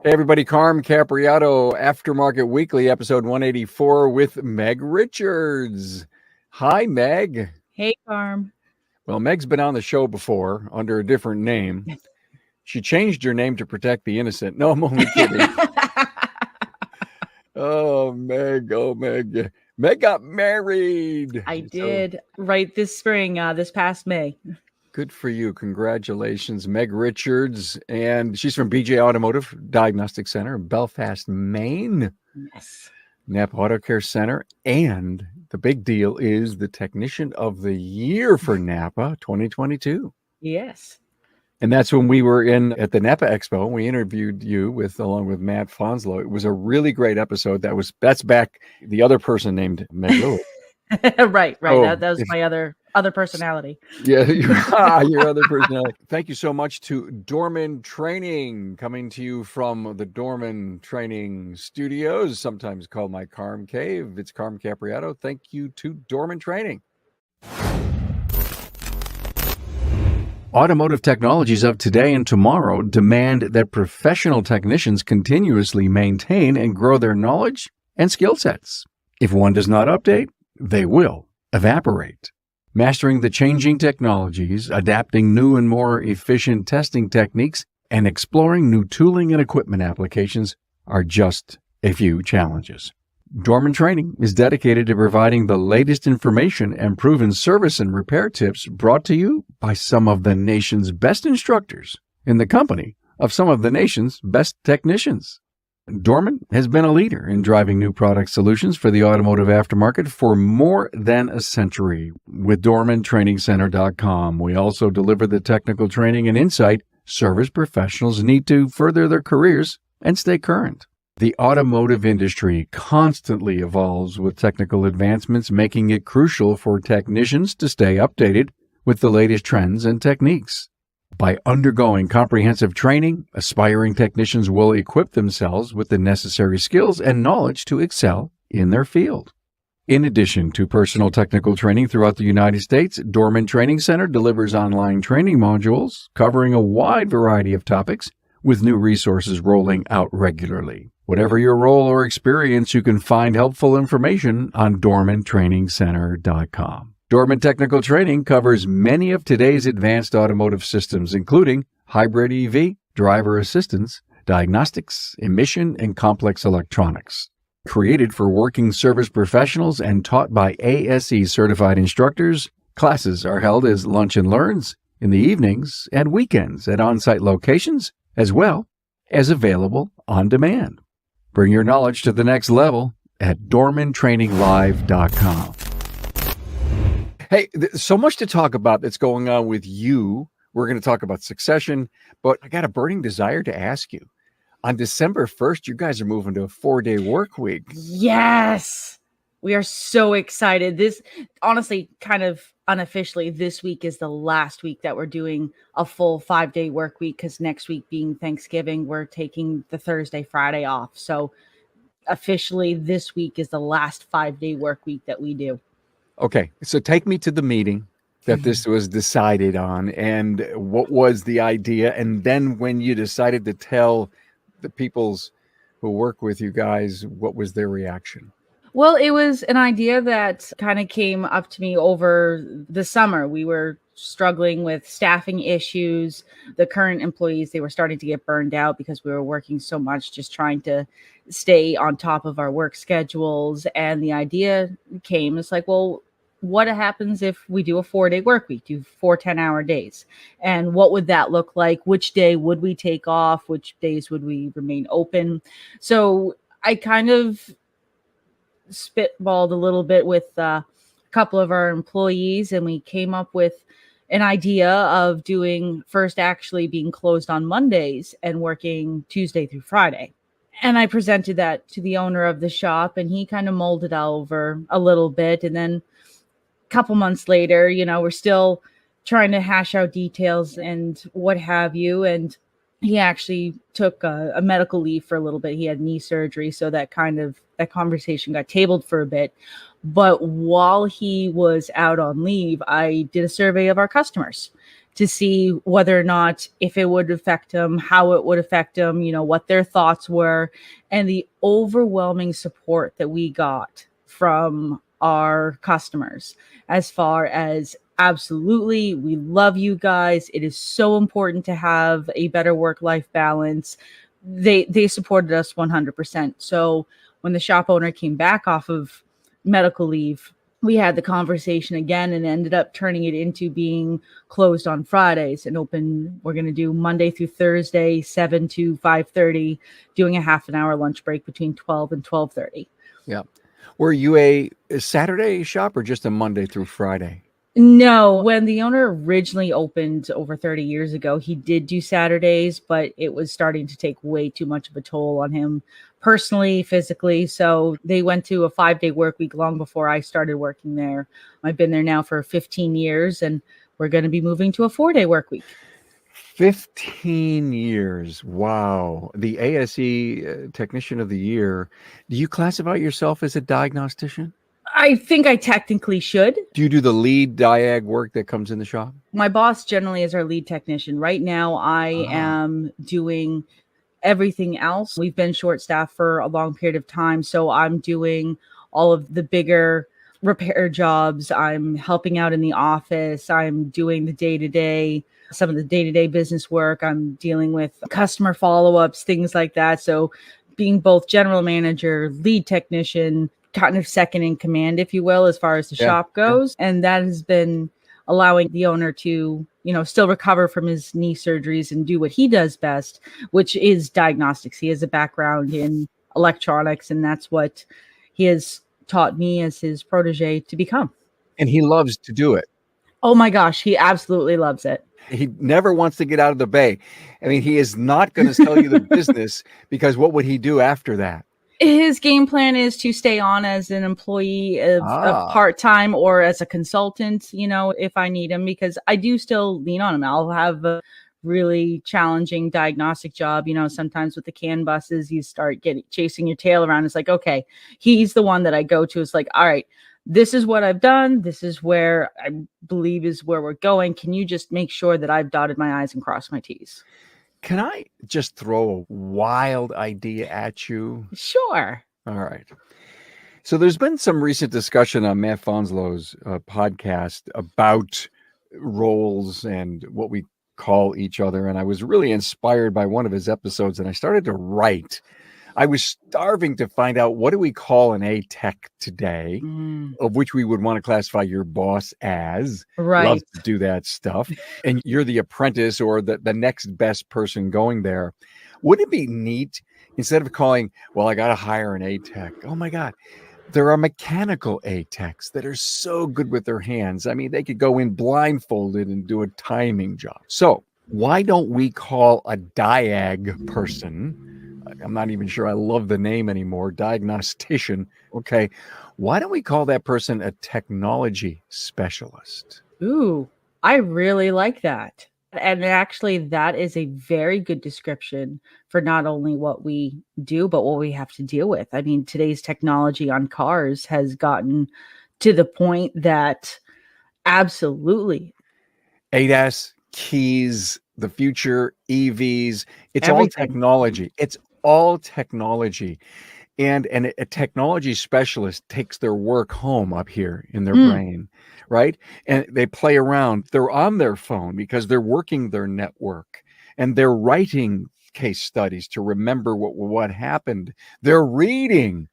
Hey everybody, Carm Capriato, Aftermarket Weekly, episode 184 with Meg Richards. Hi, Meg. Hey, Carm. Well, Meg's been on the show before under a different name. She changed her name to protect the innocent. No, I'm only kidding. Oh, Meg. Meg got married. I did right this spring, this past May. Good for you. Congratulations, Meg Richards. And she's from BJ Automotive, Diagnostic Center in Belfast, Maine. Yes. NAPA Auto Care Center. And the big deal is the Technician of the Year for NAPA 2022. Yes. And that's when we were at the NAPA Expo. We interviewed you along with Matt Fonslow. It was a really great episode. That's back the other person named Meg Lewis. Right. Oh, that was my other personality. Yeah, your other personality. Thank you so much to Dorman Training, coming to you from the Dorman Training Studios, sometimes called my Carm Cave. It's Carm Capriato. Thank you to Dorman Training. Automotive technologies of today and tomorrow demand that professional technicians continuously maintain and grow their knowledge and skill sets. If one does not update, they will evaporate. Mastering the changing technologies, adapting new and more efficient testing techniques, and exploring new tooling and equipment applications are just a few challenges. Dorman Training is dedicated to providing the latest information and proven service and repair tips brought to you by some of the nation's best instructors in the company of some of the nation's best technicians. Dorman has been a leader in driving new product solutions for the automotive aftermarket for more than a century. With DormanTrainingCenter.com, we also deliver the technical training and insight service professionals need to further their careers and stay current. The automotive industry constantly evolves with technical advancements, making it crucial for technicians to stay updated with the latest trends and techniques. By undergoing comprehensive training, aspiring technicians will equip themselves with the necessary skills and knowledge to excel in their field. In addition to personal technical training throughout the United States, Dorman Training Center delivers online training modules covering a wide variety of topics, with new resources rolling out regularly. Whatever your role or experience, you can find helpful information on DormanTrainingCenter.com. Dorman Technical Training covers many of today's advanced automotive systems, including hybrid EV, driver assistance, diagnostics, emission, and complex electronics. Created for working service professionals and taught by ASE certified instructors, classes are held as lunch and learns in the evenings and weekends at on-site locations, as well as available on demand. Bring your knowledge to the next level at DormanTrainingLive.com. Hey, so much to talk about that's going on with you. We're going to talk about succession, but I got a burning desire to ask you. On December 1st, you guys are moving to a 4-day work week. Yes. We are so excited. This, honestly, kind of unofficially, this week is the last week that we're doing a full 5-day work week, because next week being Thanksgiving, we're taking the Thursday, Friday off. So officially, this week is the last 5-day work week that we do. Okay, so take me to the meeting that this was decided on, and what was the idea? And then when you decided to tell the peoples who work with you guys, what was their reaction? Well, it was an idea that kind of came up to me over the summer. We were struggling with staffing issues. The current employees, they were starting to get burned out because we were working so much, just trying to stay on top of our work schedules. And the idea came, it's like, well, what happens if we do a 4-day work week, do 4 10-hour days? And what would that look like? Which day would we take off? Which days would we remain open? So I kind of spitballed a little bit with a couple of our employees, and we came up with an idea of doing first actually being closed on Mondays and working Tuesday through Friday. And I presented that to the owner of the shop, and he kind of mulled it over a little bit. And then a couple months later, we're still trying to hash out details and what have you. And he actually took a medical leave for a little bit. He had knee surgery, so that conversation got tabled for a bit. But while he was out on leave, I did a survey of our customers, to see whether or not if it would affect them, how it would affect them, what their thoughts were. And the overwhelming support that we got from our customers as far as absolutely, we love you guys. It is so important to have a better work-life balance. They supported us 100%. So when the shop owner came back off of medical leave, we had the conversation again and ended up turning it into being closed on Fridays and open. We're going to do Monday through Thursday, 7 to 5:30, doing a half an hour lunch break between 12 and 12:30. Yeah. Were you a Saturday shop or just a Monday through Friday? No, when the owner originally opened over 30 years ago, he did do Saturdays, but it was starting to take way too much of a toll on him personally, physically. So they went to a 5-day work week long before I started working there. I've been there now for 15 years, and we're going to be moving to a 4-day work week. 15 years. Wow. The ASE Technician of the Year. Do you classify yourself as a diagnostician? I think I technically should. Do you do the lead diag work that comes in the shop? My boss generally is our lead technician. Right now, I am doing everything else. We've been short-staffed for a long period of time, so I'm doing all of the bigger repair jobs. I'm helping out in the office. I'm doing the day-to-day, some of the day-to-day business work. I'm dealing with customer follow-ups, things like that. So being both general manager, lead technician, kind of second in command, if you will, as far as the shop goes. And that has been allowing the owner to, still recover from his knee surgeries and do what he does best, which is diagnostics. He has a background in electronics, and that's what he has taught me as his protege to become. And he loves to do it. Oh my gosh, he absolutely loves it. He never wants to get out of the bay. I mean, he is not going to sell you the business, because what would he do after that? His game plan is to stay on as an employee of part-time or as a consultant, if I need him, because I do still lean on him. I'll have a really challenging diagnostic job. Sometimes with the CAN buses, you start chasing your tail around. It's like, okay, he's the one that I go to. It's like, all right, this is what I've done. This is where I believe is where we're going. Can you just make sure that I've dotted my I's and crossed my T's? Can I just throw a wild idea at you? Sure. All right. So there's been some recent discussion on Matt Fonslow's podcast about roles and what we call each other. And I was really inspired by one of his episodes, and I started to write. I was starving to find out, what do we call an A-Tech today, of which we would want to classify your boss as. Right. Love to do that stuff. And you're the apprentice or the next best person going there. Wouldn't it be neat, instead of calling, well, I got to hire an A-Tech. Oh my God. There are mechanical A-Techs that are so good with their hands. I mean, they could go in blindfolded and do a timing job. So why don't we call a diag person, I'm not even sure I love the name anymore, diagnostician. Okay. Why don't we call that person a technology specialist? Ooh, I really like that. And actually, that is a very good description for not only what we do, but what we have to deal with. I mean, today's technology on cars has gotten to the point that absolutely. ADAS, keys, the future, EVs, it's Everything. all technology. It's all technology. And a technology specialist takes their work home up here in their brain, right? And they play around. They're on their phone because they're working their network, and they're writing case studies to remember what happened. They're reading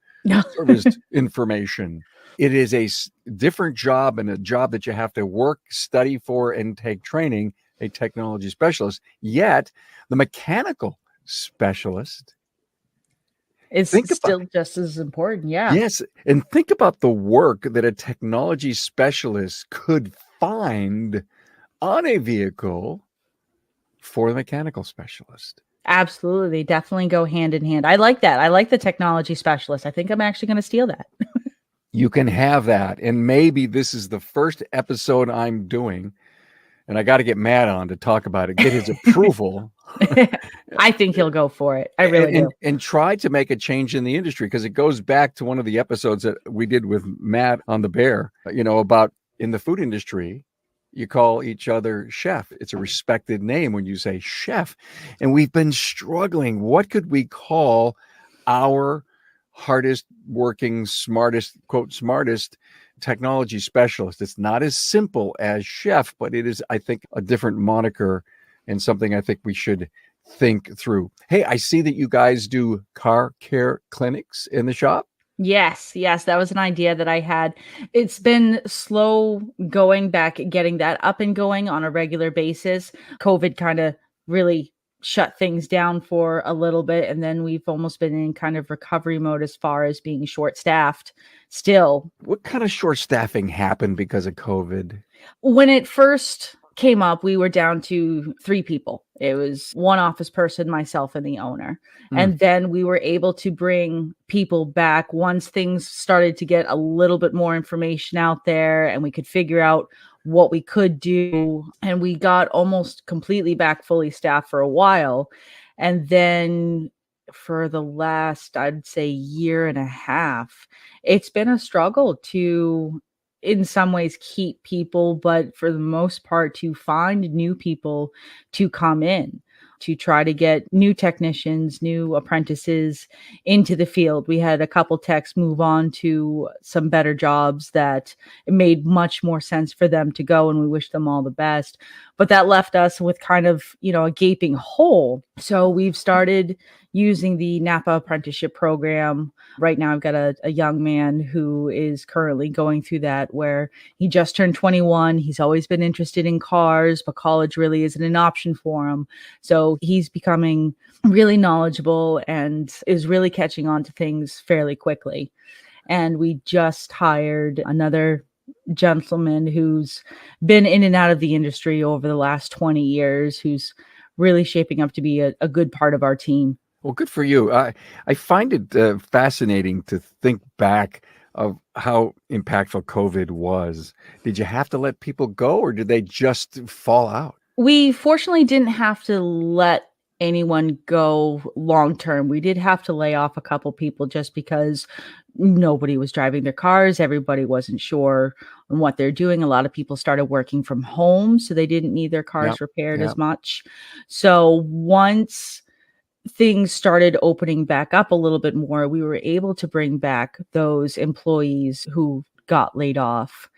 service information. It is a different job, and a job that you have to work, study for, and take training, a technology specialist. Yet the mechanical specialist, it's still just as important. Yeah. Yes. And think about the work that a technology specialist could find on a vehicle for the mechanical specialist. Absolutely. They definitely go hand in hand. I like that. I like the technology specialist. I think I'm actually going to steal that. You can have that. And maybe this is the first episode I'm doing, and I got to get Matt on to talk about it, get his approval. I think he'll go for it. I really do. And try to make a change in the industry, because it goes back to one of the episodes that we did with Matt on the Bear, about in the food industry, you call each other chef. It's a respected name when you say chef. And we've been struggling. What could we call our hardest working, smartest, quote, smartest technology specialist? It's not as simple as chef, but it is, I think, a different moniker and something I think we should think through. Hey, I see that you guys do car care clinics in the shop. Yes, that was an idea that I had. It's been slow going back, getting that up and going on a regular basis. COVID kind of really shut things down for a little bit, and then we've almost been in kind of recovery mode as far as being short-staffed still. What kind of short staffing happened because of COVID? When it first came up, we were down to 3 people. It was one office person, myself, and the owner. And then we were able to bring people back once things started to get a little bit more information out there and we could figure out what we could do. And we got almost completely back fully staffed for a while. And then for the last, I'd say, year and a half, it's been a struggle to, in some ways, keep people, but for the most part to find new people to come in, to try to get new technicians, new apprentices into the field. We had a couple techs move on to some better jobs that it made much more sense for them to go, and we wish them all the best. But that left us with kind of, a gaping hole. So we've started using the NAPA apprenticeship program. Right now, I've got a young man who is currently going through that, where he just turned 21. He's always been interested in cars, but college really isn't an option for him. So he's becoming really knowledgeable and is really catching on to things fairly quickly. And we just hired another gentleman who's been in and out of the industry over the last 20 years, who's really shaping up to be a good part of our team. Well, good for you. I find it fascinating to think back of how impactful COVID was. Did you have to let people go, or did they just fall out? We fortunately didn't have to let anyone go long term. We did have to lay off a couple people just because nobody was driving their cars. Everybody wasn't sure on what they're doing. A lot of people started working from home, so they didn't need their cars repaired as much. So once things started opening back up a little bit more, we were able to bring back those employees who got laid off.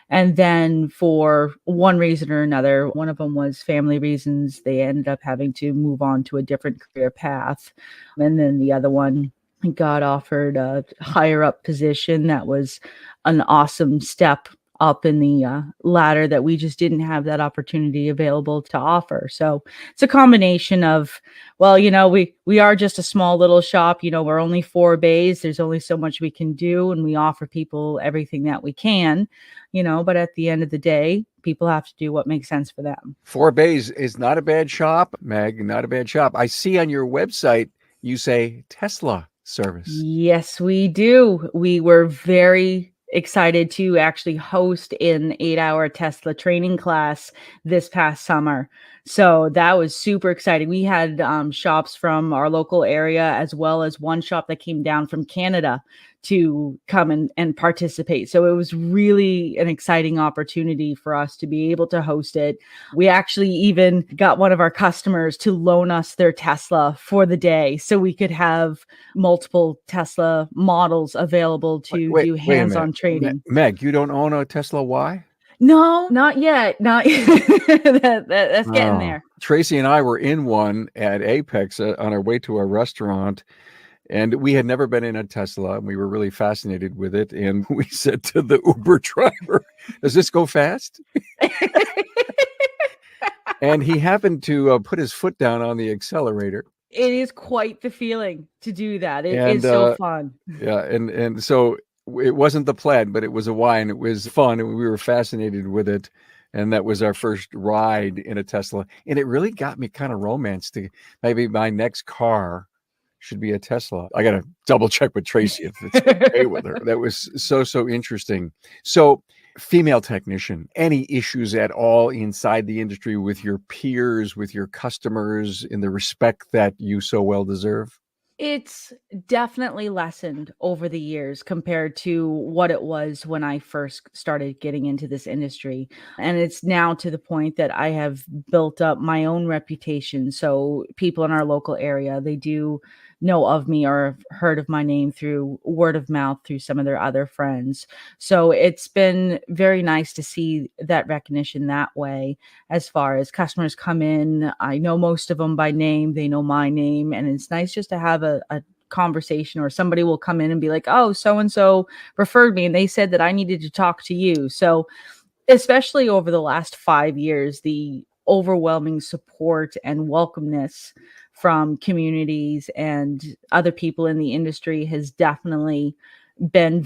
And then for one reason or another, one of them was family reasons, they ended up having to move on to a different career path. And then the other one got offered a higher up position that was an awesome step up in the ladder that we just didn't have that opportunity available to offer. So it's a combination of, well, we are just a small little shop, we're only 4 bays. There's only so much we can do, and we offer people everything that we can, but at the end of the day, people have to do what makes sense for them. 4 bays is not a bad shop, Meg, not a bad shop. I see on your website, you say Tesla service. Yes, we do. We were very excited to actually host an 8-hour Tesla training class this past summer. So that was super exciting. We had shops from our local area, as well as one shop that came down from Canada to come and participate. So it was really an exciting opportunity for us to be able to host it. We actually even got one of our customers to loan us their Tesla for the day, so we could have multiple Tesla models available to do hands-on training. Meg, you don't own a Tesla Y? No, not yet. Not that's getting there. Tracy and I were in one at Apex on our way to a restaurant, and we had never been in a Tesla, and we were really fascinated with it. And we said to the Uber driver, "Does this go fast?" And he happened to put his foot down on the accelerator. It is quite the feeling to do that. It is so fun. Yeah, and so it wasn't the Plaid, but it was a Y, and it was fun, and we were fascinated with it. And that was our first ride in a Tesla. And it really got me kind of romanced to maybe my next car should be a Tesla. I got to double check with Tracy if it's okay with her. That was so interesting. So, female technician, any issues at all inside the industry with your peers, with your customers, in the respect that you so well deserve? It's definitely lessened over the years compared to what it was when I first started getting into this industry. And it's now to the point that I have built up my own reputation. So people in our local area, they do know of me or have heard of my name through word of mouth through some of their other friends. So it's been very nice to see that recognition that way. As far as customers come in, I know most of them by name, they know my name, and it's nice just to have a conversation, or somebody will come in and be like, "Oh, so and so referred me and they said that I needed to talk to you." So, especially over the last 5 years, the overwhelming support and welcomeness from communities and other people in the industry has definitely been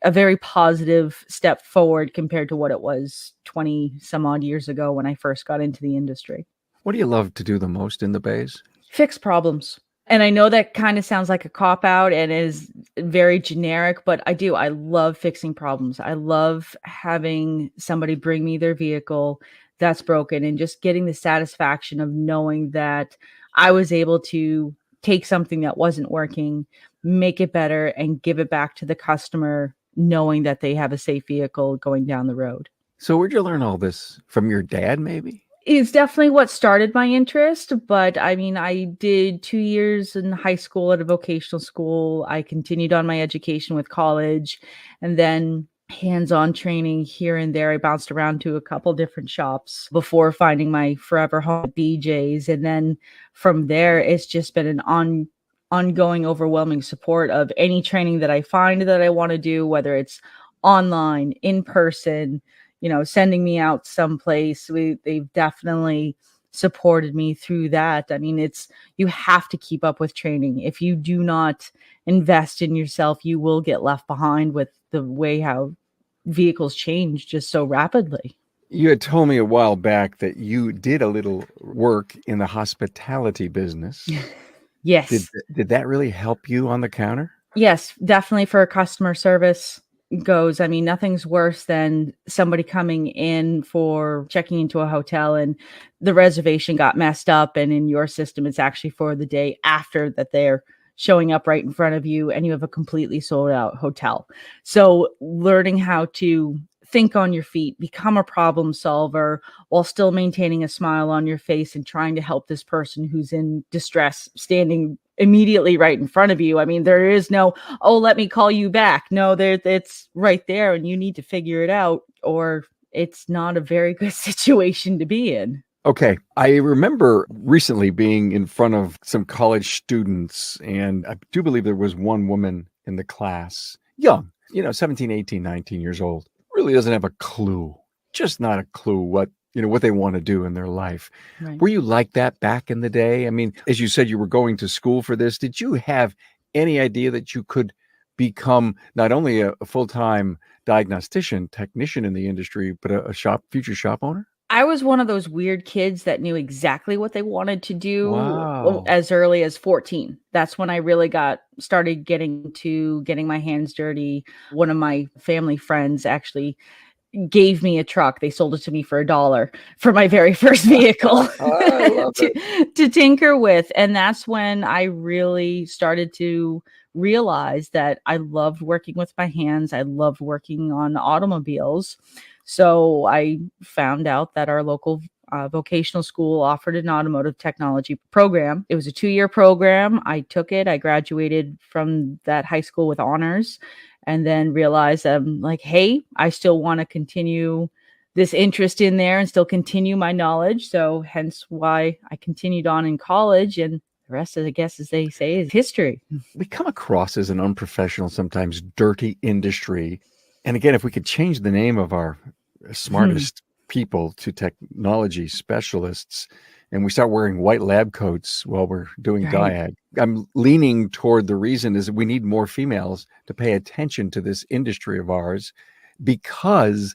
a very positive step forward compared to what it was 20 some odd years ago when I first got into the industry. What do you love to do the most in the bays? Fix problems. And I know that kind of sounds like a cop out and is very generic, but I do. I love fixing problems. I love having somebody bring me their vehicle that's broken and just getting the satisfaction of knowing that I was able to take something that wasn't working, make it better, and give it back to the customer, knowing that they have a safe vehicle going down the road. So where'd you learn all this? From your dad, maybe? It's definitely what started my interest, but I mean, I did 2 years in high school at a vocational school. I continued on my education with college, and then hands-on training here and there. I bounced around to a couple different shops before finding my forever home at BJ's, and then from there, it's just been an ongoing, overwhelming support of any training that I find that I wanna do, whether it's online, in person, sending me out someplace. They've definitely supported me through that. I mean, you have to keep up with training. If you do not invest in yourself, you will get left behind with the way how vehicles change just so rapidly. You had told me a while back that you did a little work in the hospitality business. Did Yes. did that really help you on the counter? Yes, definitely for customer service goes. I mean, nothing's worse than somebody coming in for checking into a hotel and the reservation got messed up, and in your system, it's actually for the day after that they're showing up right in front of you and you have a completely sold out hotel. So learning how to think on your feet, become a problem solver while still maintaining a smile on your face and trying to help this person who's in distress standing immediately right in front of you. I mean, there is no, "Oh, let me call you back." No, it's right there and you need to figure it out, or it's not a very good situation to be in. Okay. I remember recently being in front of some college students, and I do believe there was one woman in the class, young, 17, 18, 19 years old, really doesn't have a clue, just not a clue what they want to do in their life. Right. Were you like that back in the day? I mean, as you said, you were going to school for this. Did you have any idea that you could become not only a full-time diagnostician, technician in the industry, but a future shop owner? I was one of those weird kids that knew exactly what they wanted to do Wow. as early as 14. That's when I really started getting my hands dirty. One of my family friends actually gave me a truck. They sold it to me for $1 for my very first vehicle I love it. to tinker with. And that's when I really started to realize that I loved working with my hands. I loved working on automobiles. So I found out that our local vocational school offered an automotive technology program. It was a 2-year program. I took it. I graduated from that high school with honors, and then realized I'm like, hey, I still want to continue this interest in there and still continue my knowledge. So hence why I continued on in college, and the rest, I guess, as they say, is history. We come across as an unprofessional, sometimes dirty industry. And again, if we could change the name of our smartest people to technology specialists, and we start wearing white lab coats while we're doing Right. diag, I'm leaning toward the reason is that we need more females to pay attention to this industry of ours, because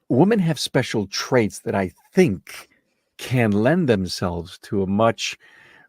women have special traits that I think can lend themselves to a much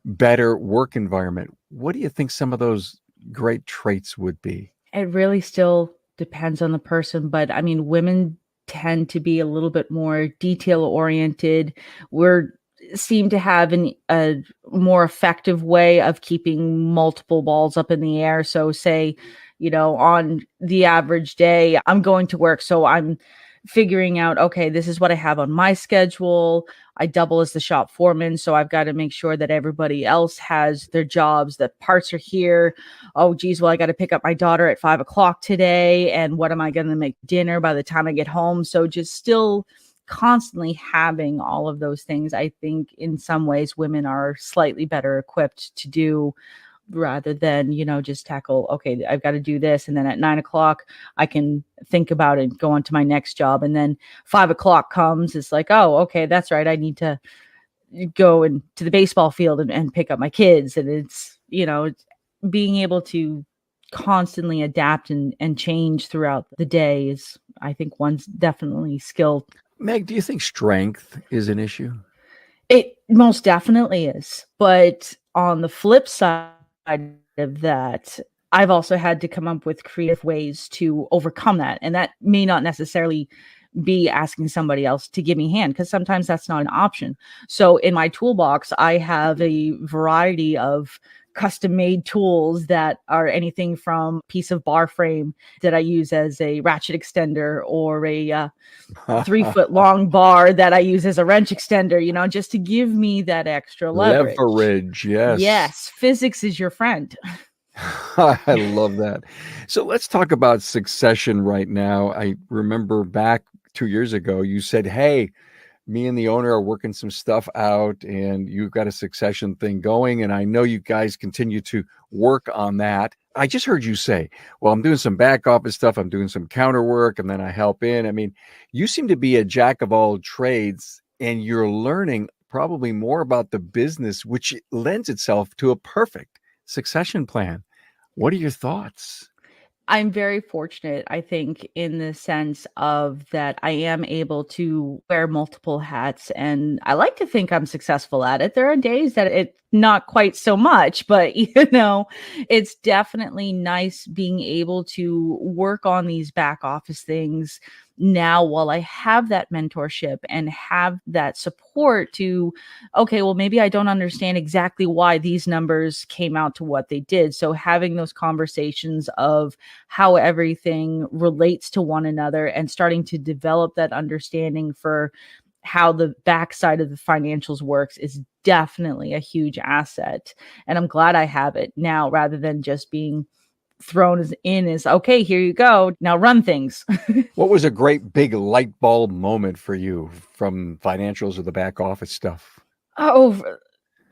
better work environment. What do you think some of those great traits would be? It really still depends on the person, but I mean, women tend to be a little bit more detail oriented. We're seem to have a more effective way of keeping multiple balls up in the air. So say, on the average day, I'm going to work. So I'm figuring out, okay, this is what I have on my schedule. I double as the shop foreman. So I've got to make sure that everybody else has their jobs, that parts are here. Oh, geez, well, I got to pick up my daughter at 5 o'clock today. And what am I going to make dinner by the time I get home? So just still constantly having all of those things, I think in some ways women are slightly better equipped to do, rather than, just tackle, okay, I've got to do this. And then at 9 o'clock, I can think about it and go on to my next job. And then 5 o'clock comes, it's like, oh, okay, that's right. I need to go into the baseball field and pick up my kids. And it's, it's being able to constantly adapt and change throughout the day is, I think, one's definitely skill. Meg, do you think strength is an issue? It most definitely is. But on the flip side of that, I've also had to come up with creative ways to overcome that. And that may not necessarily be asking somebody else to give me a hand, because sometimes that's not an option. So in my toolbox, I have a variety of custom made tools that are anything from a piece of bar frame that I use as a ratchet extender, or a 3-foot long bar that I use as a wrench extender, just to give me that extra leverage. Leverage, yes. Yes, physics is your friend. I love that. So let's talk about succession right now. I remember back 2 years ago, you said, hey, me and the owner are working some stuff out and you've got a succession thing going. And I know you guys continue to work on that. I just heard you say, well, I'm doing some back office stuff. I'm doing some counter work and then I help in. I mean, you seem to be a jack of all trades and you're learning probably more about the business, which lends itself to a perfect succession plan. What are your thoughts? I'm very fortunate, I think, in the sense of that I am able to wear multiple hats, and I like to think I'm successful at it. There are days that it's not quite so much, but it's definitely nice being able to work on these back office things now while I have that mentorship and have that support to, okay, well, maybe I don't understand exactly why these numbers came out to what they did. So having those conversations of how everything relates to one another and starting to develop that understanding for how the backside of the financials works is definitely a huge asset. And I'm glad I have it now, rather than just being thrown as okay, here you go, now run things. What was a great big light bulb moment for you from financials or the back office stuff? Oh,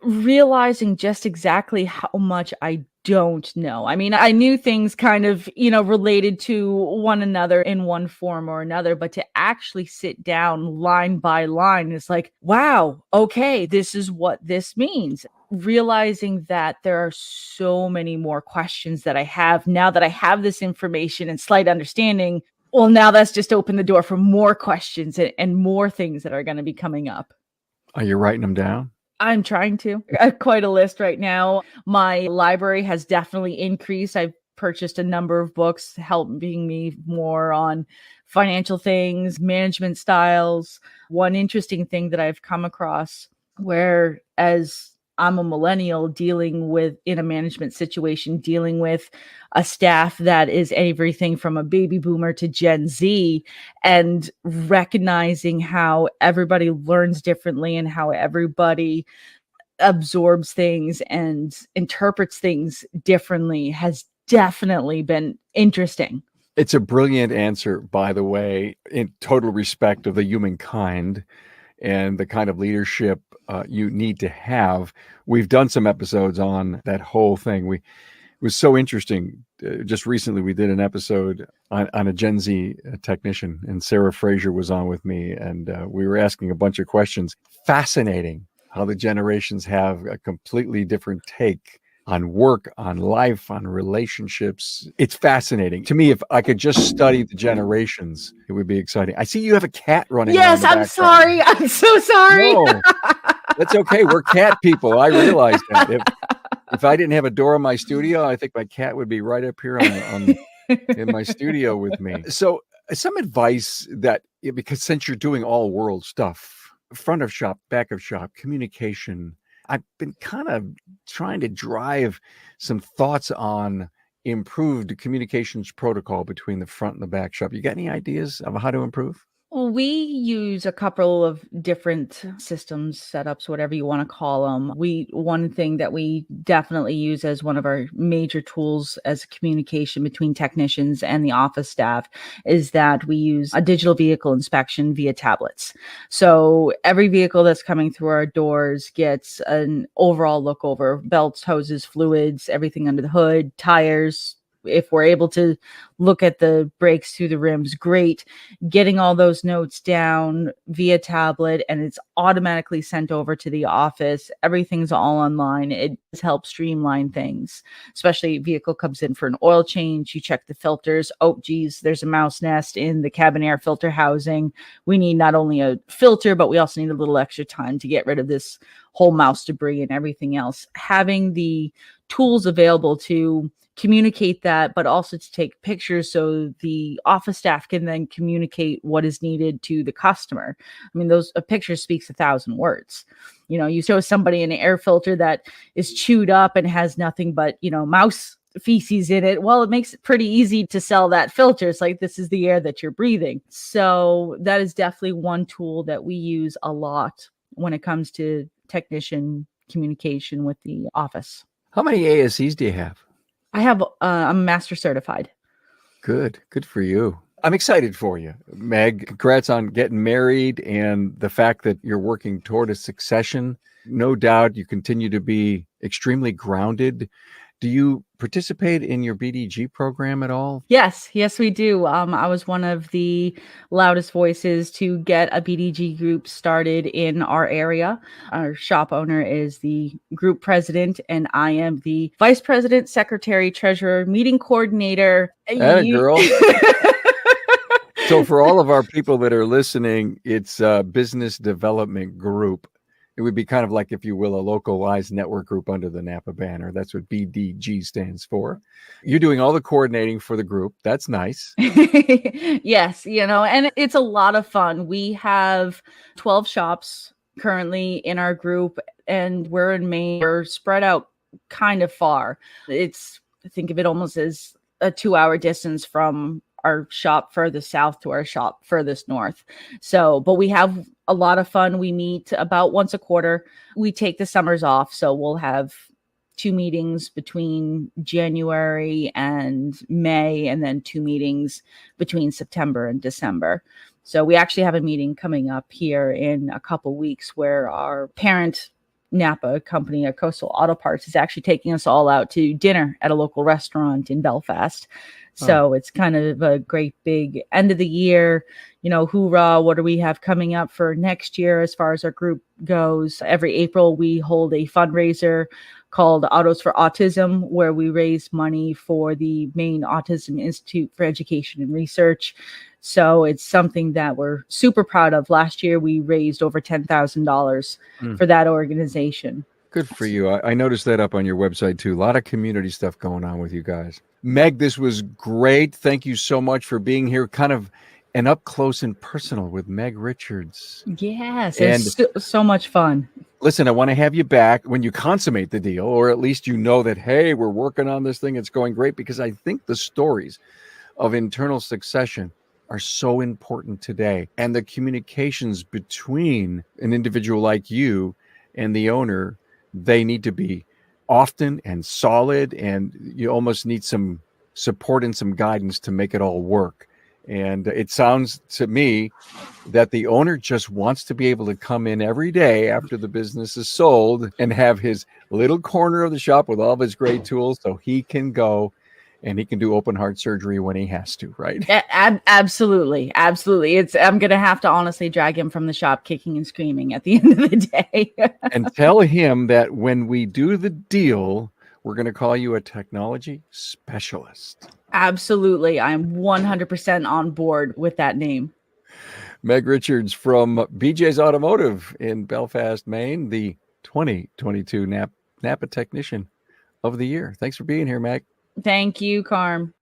realizing just exactly how much I don't know. I mean, I knew things kind of, related to one another in one form or another, but to actually sit down line by line is like, wow, okay, this is what this means. Realizing that there are so many more questions that I have now that I have this information and slight understanding. Well, now that's just opened the door for more questions and more things that are going to be coming up. Are you writing them down? I'm trying to. I have quite a list right now. My library has definitely increased. I've purchased a number of books helping me more on financial things, management styles. One interesting thing that I've come across, where as I'm a millennial dealing with, in a management situation, dealing with a staff that is everything from a baby boomer to Gen Z, and recognizing how everybody learns differently and how everybody absorbs things and interprets things differently has definitely been interesting. It's a brilliant answer, by the way, in total respect of the humankind and the kind of leadership you need to have. We've done some episodes on that whole thing. It was so interesting. Just recently, we did an episode on a Gen Z technician, and Sarah Fraser was on with me, and we were asking a bunch of questions. Fascinating how the generations have a completely different take on work, on life, on relationships. It's fascinating. To me, if I could just study the generations, it would be exciting. I see you have a cat running. Yes, I'm sorry. I'm so sorry. No, that's okay. We're cat people. I realize that. If I didn't have a door in my studio, I think my cat would be right up here in my studio with me. So some advice that, because since you're doing all world stuff, front of shop, back of shop, communication. I've been kind of trying to drive some thoughts on improved communications protocol between the front and the back shop. You got any ideas of how to improve? Well, we use a couple of different systems, setups, whatever you want to call them. One thing that we definitely use as one of our major tools as communication between technicians and the office staff is that we use a digital vehicle inspection via tablets. So every vehicle that's coming through our doors gets an overall look over belts, hoses, fluids, everything under the hood, tires. If we're able to look at the brakes through the rims, great. Getting all those notes down via tablet, and it's automatically sent over to the office. Everything's all online. It helps streamline things, especially vehicle comes in for an oil change. You check the filters. Oh, geez, there's a mouse nest in the cabin air filter housing. We need not only a filter, but we also need a little extra time to get rid of this whole mouse debris and everything else. Having the tools available to communicate that, but also to take pictures so the office staff can then communicate what is needed to the customer. I mean, a picture speaks 1,000 words. You show somebody an air filter that is chewed up and has nothing but, mouse feces in it. Well, it makes it pretty easy to sell that filter. It's like, this is the air that you're breathing. So that is definitely one tool that we use a lot when it comes to technician communication with the office. How many ASCs do you have? I have, I'm master certified. Good for you. I'm excited for you, Meg. Congrats on getting married and the fact that you're working toward a succession. No doubt you continue to be extremely grounded. Do you participate in your BDG program at all? Yes, we do. I was one of the loudest voices to get a BDG group started in our area. Our shop owner is the group president, and I am the vice president, secretary, treasurer, meeting coordinator. Girl. So for all of our people that are listening, it's a business development group. It would be kind of like, if you will, a localized network group under the NAPA banner. That's what BDG stands for. You're doing all the coordinating for the group. That's nice. Yes, and it's a lot of fun. We have 12 shops currently in our group, and we're in Maine. We're spread out kind of far. Think of it almost as a 2-hour distance from our shop furthest south to our shop furthest north. But we have a lot of fun. We meet about once a quarter. We take the summers off. So we'll have 2 meetings between January and May, and then 2 meetings between September and December. So we actually have a meeting coming up here in a couple weeks where our parent NAPA company, a Coastal Auto Parts, is actually taking us all out to dinner at a local restaurant in Belfast. So It's kind of a great big end of the year, hoorah, what do we have coming up for next year as far as our group goes? Every April, we hold a fundraiser called Autos for Autism, where we raise money for the Maine Autism Institute for Education and Research. So it's something that we're super proud of. Last year, we raised over $10,000 for that organization. Good for you. I noticed that up on your website too. A lot of community stuff going on with you guys. Meg, this was great. Thank you so much for being here. Kind of an up close and personal with Meg Richards. Yes, it's so much fun. Listen, I want to have you back when you consummate the deal, or at least that, hey, we're working on this thing. It's going great, because I think the stories of internal succession are so important today. And the communications between an individual like you and the owner, they need to be often and solid, and you almost need some support and some guidance to make it all work. And it sounds to me that the owner just wants to be able to come in every day after the business is sold and have his little corner of the shop with all of his great tools, so he can go and he can do open heart surgery when he has to, right? Absolutely. I'm going to have to honestly drag him from the shop kicking and screaming at the end of the day. And tell him that when we do the deal, we're going to call you a technology specialist. Absolutely. I'm 100% on board with that name. Meg Richards from BJ's Automotive in Belfast, Maine, the 2022 NAPA Technician of the Year. Thanks for being here, Meg. Thank you, Carm.